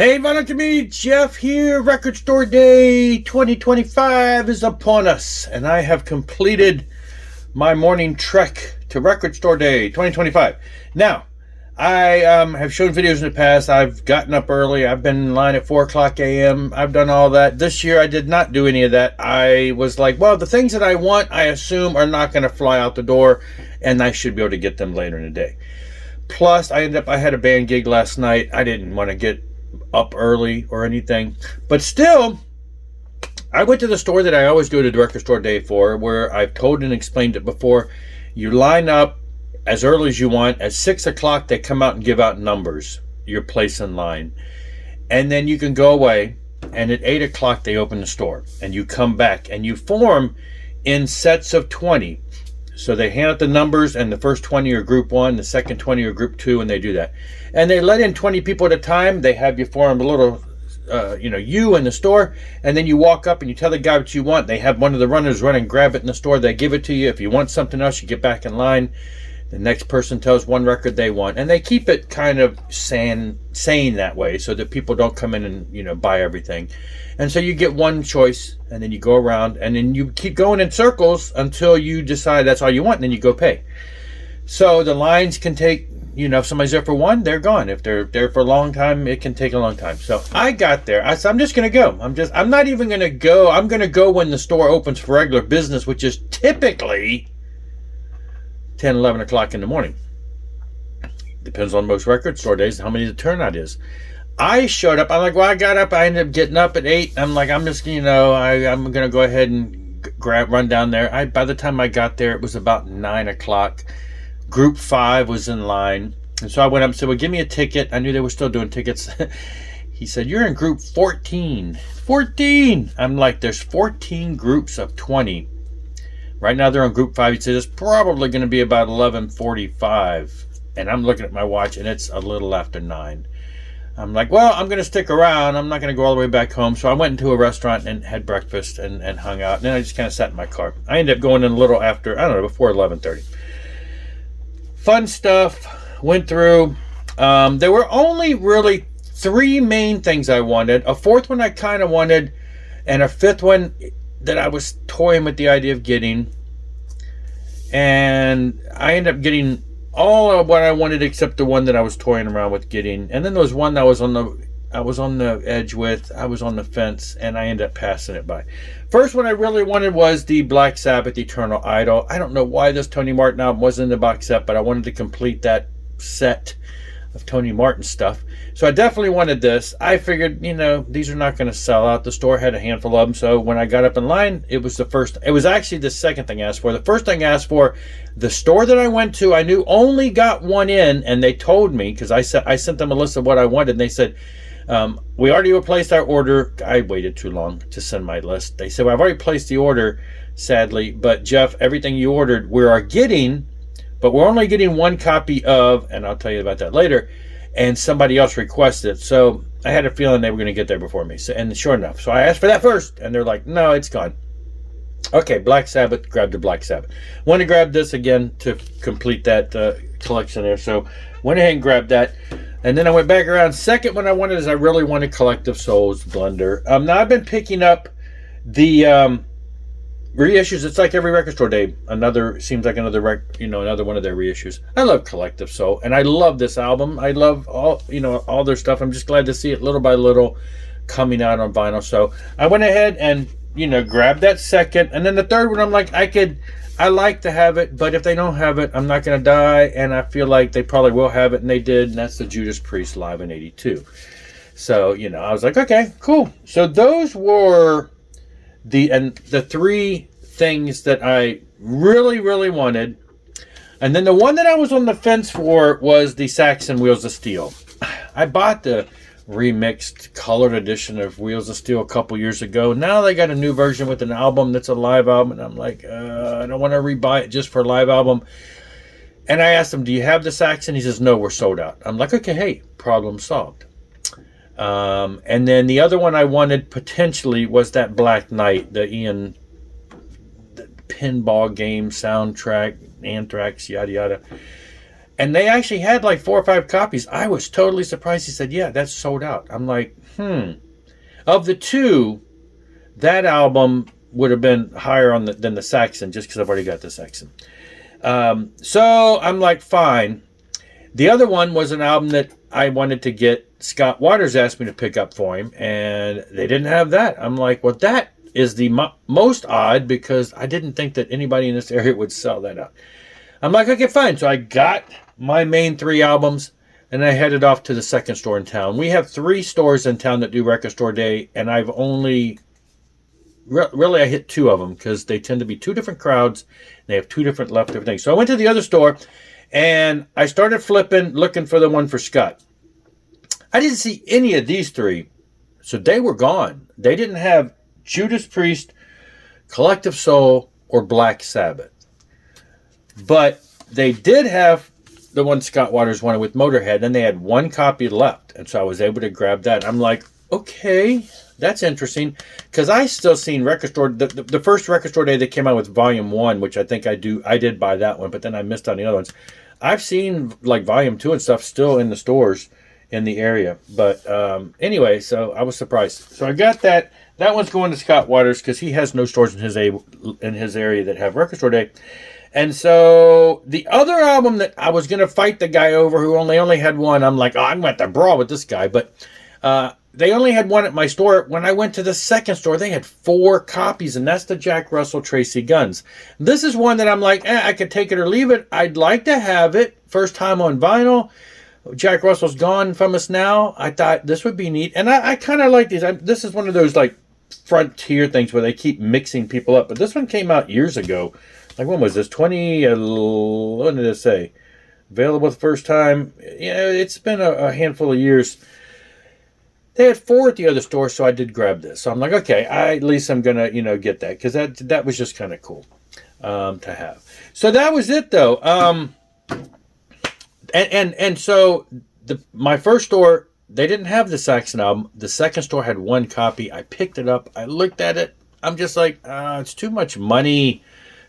Hey, vinyl community, Jeff here. Record Store Day 2025 is upon us, and I have completed my morning trek to Record Store Day 2025. Now, I have shown videos in the past. I've gotten up early. I've been in line at 4 o'clock a.m. I've done all that. This year, I did not do any of that. I was like, well, the things that I want, I assume, are not going to fly out the door, and I should be able to get them later in the day. Plus, I had a band gig last night. I didn't want to get up early or anything, but still I went to the store that I always go to the Record Store Day for, where I've told and explained it before. You line up as early as you want. At 6 o'clock they come out and give out numbers, your place in line, and then you can go away, and at 8 o'clock they open the store and you come back and you form in sets of 20. So they hand out the numbers, and the first 20 are group 1, the second 20 are group 2, and they do that. And they let in 20 people at a time. They have you form a little, U in the store, and then you walk up and you tell the guy what you want. They have one of the runners run and grab it in the store. They give it to you. If you want something else, you get back in line. The next person tells one record they want, and they keep it kind of sane that way, so that people don't come in and buy everything. And so you get one choice, and then you go around, and then you keep going in circles until you decide that's all you want, and then you go pay. So the lines can take, if somebody's there for one, they're gone. If they're there for a long time, it can take a long time. So I got there. I said, I'm just going to go. I'm not even going to go. I'm going to go when the store opens for regular business, which is typically 10, 11 o'clock in the morning. Depends on most record store days how many the turnout is. I showed up. I'm like, well, I got up. I ended up getting up at 8. I'm like, I'm just, I'm going to go ahead and run down there. By the time I got there, it was about 9 o'clock. Group 5 was in line. And so I went up and said, well, give me a ticket. I knew they were still doing tickets. He said, you're in group 14. 14! I'm like, there's 14 groups of 20. Right now they're on group 5. He said it's probably going to be about 11:45. And I'm looking at my watch, and it's a little after 9. I'm like, well, I'm going to stick around. I'm not going to go all the way back home. So I went into a restaurant and had breakfast and hung out. And then I just kind of sat in my car. I ended up going in a little after, before 11:30. Fun stuff. Went through. There were only really 3 main things I wanted. A 4th one I kind of wanted, and a 5th one that I was toying with the idea of getting. And I ended up getting all of what I wanted except the one that I was toying around with getting. And then there was one that I was on the edge with. I was on the fence, and I ended up passing it by. First one I really wanted was the Black Sabbath Eternal Idol. I don't know why this Tony Martin album wasn't in the box set, but I wanted to complete that set of Tony Martin stuff. So I definitely wanted this. I figured, these are not going to sell out. The store had a handful of them. So when I got up in line, it was actually the second thing I asked for. The first thing I asked for, the store that I went to, I knew only got one in, and they told me, because I sent them a list of what I wanted, and they said, we already placed our order. I waited too long to send my list. They said, well, I've already placed the order, sadly, but Jeff, everything you ordered, we are getting, but we're only getting one copy of, and I'll tell you about that later, and somebody else requested it. So I had a feeling they were going to get there before me. So, and sure enough, so I asked for that first, and they're like, no, it's gone. Okay, Black Sabbath, grabbed the Black Sabbath. Want to grab this again to complete that collection there. So went ahead and grabbed that. And then I went back around. Second one I wanted is I really wanted Collective Souls Blunder. Now I've been picking up the reissues. It's like every Record Store Day. Another one of their reissues. I love Collective Soul, and I love this album. I love all their stuff. I'm just glad to see it little by little coming out on vinyl. So I went ahead and grabbed that second, and then the third one I'm like, I like to have it, but if they don't have it, I'm not going to die, and I feel like they probably will have it, and they did, and that's the Judas Priest Live in '82. So, I was like, okay, cool. So those were the 3 things that I really, really wanted. And then the one that I was on the fence for was the Saxon Wheels of Steel. I bought the remixed colored edition of Wheels of Steel a couple years ago. Now they got a new version with an album that's a live album, and I'm like, I don't want to rebuy it just for a live album. And I asked him, do you have the Saxon? He says, no, we're sold out. I'm like, okay, hey, problem solved. And then the other one I wanted potentially was that Black Knight, the pinball game soundtrack, Anthrax, yada yada. And they actually had like 4 or 5 copies. I was totally surprised. He said, yeah, that's sold out. I'm like, Of the two, that album would have been higher on than the Saxon, just because I've already got the Saxon. So I'm like, fine. The other one was an album that I wanted to get. Scott Waters asked me to pick up for him, and they didn't have that. I'm like, well, that is the most odd, because I didn't think that anybody in this area would sell that out. I'm like, okay, fine. So I got my main 3 albums, and I headed off to the second store in town. We have 3 stores in town that do Record Store Day, and I've only... Really, I hit 2 of them, because they tend to be 2 different crowds. They have 2 different left different things. So I went to the other store, and I started flipping, looking for the one for Scott. I didn't see any of these 3, so they were gone. They didn't have Judas Priest, Collective Soul, or Black Sabbath. But they did have the one Scott Waters wanted with Motorhead, and they had 1 copy left. And so I was able to grab that. I'm like, okay, that's interesting. Because I still seen Record Store, the first Record Store Day they came out with Volume 1, which I think I did buy that one, but then I missed on the other ones. I've seen like Volume 2 and stuff still in the stores in the area. But anyway, so I was surprised. So I got that. That one's going to Scott Waters because he has no stores in his area that have Record Store Day. And so the other album that I was going to fight the guy over who only had 1, I'm like, oh, I'm going to have to brawl with this guy. But they only had 1 at my store. When I went to the second store, they had 4 copies, and that's the Jack Russell Tracii Guns. This is one that I'm like, I could take it or leave it. I'd like to have it. First time on vinyl. Jack Russell's gone from us now. I thought this would be neat. And I kind of like these. This is one of those like frontier things where they keep mixing people up. But this one came out years ago. Like, when was this? What did it say? Available the first time. Yeah, it's been a handful of years. They had 4 at the other store, so I did grab this. So I'm like, okay, at least I'm gonna, get that, because that was just kind of cool to have. So that was it, though. And so my first store, they didn't have the Saxon album. The second store had 1 copy. I picked it up. I looked at it. I'm just like, it's too much money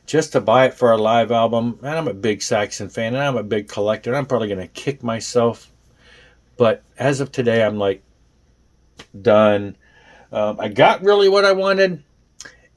just to buy it for a live album. And I'm a big Saxon fan, and I'm a big collector. And I'm probably going to kick myself. But as of today, I'm like, done. I got really what I wanted,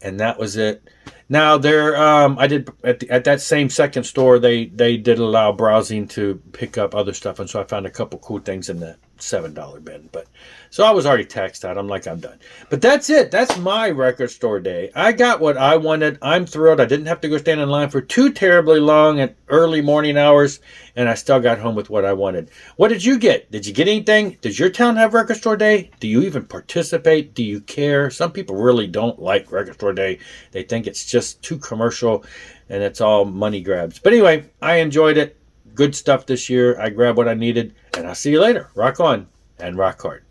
and that was it. Now I did at that same second store, they did allow browsing to pick up other stuff, and so I found a couple cool things in the $7 bin. But so I was already taxed out. I'm like, I'm done. But that's it. That's my Record Store Day. I got what I wanted. I'm thrilled. I didn't have to go stand in line for too terribly long at early morning hours, and I still got home with what I wanted. What did you get? Did you get anything? Does your town have Record Store Day? Do you even participate? Do you care? Some people really don't like Record Store Day. They think it's just too commercial and it's all money grabs. But anyway, I enjoyed it. Good stuff this year. I grabbed what I needed, and I'll see you later. Rock on and rock hard.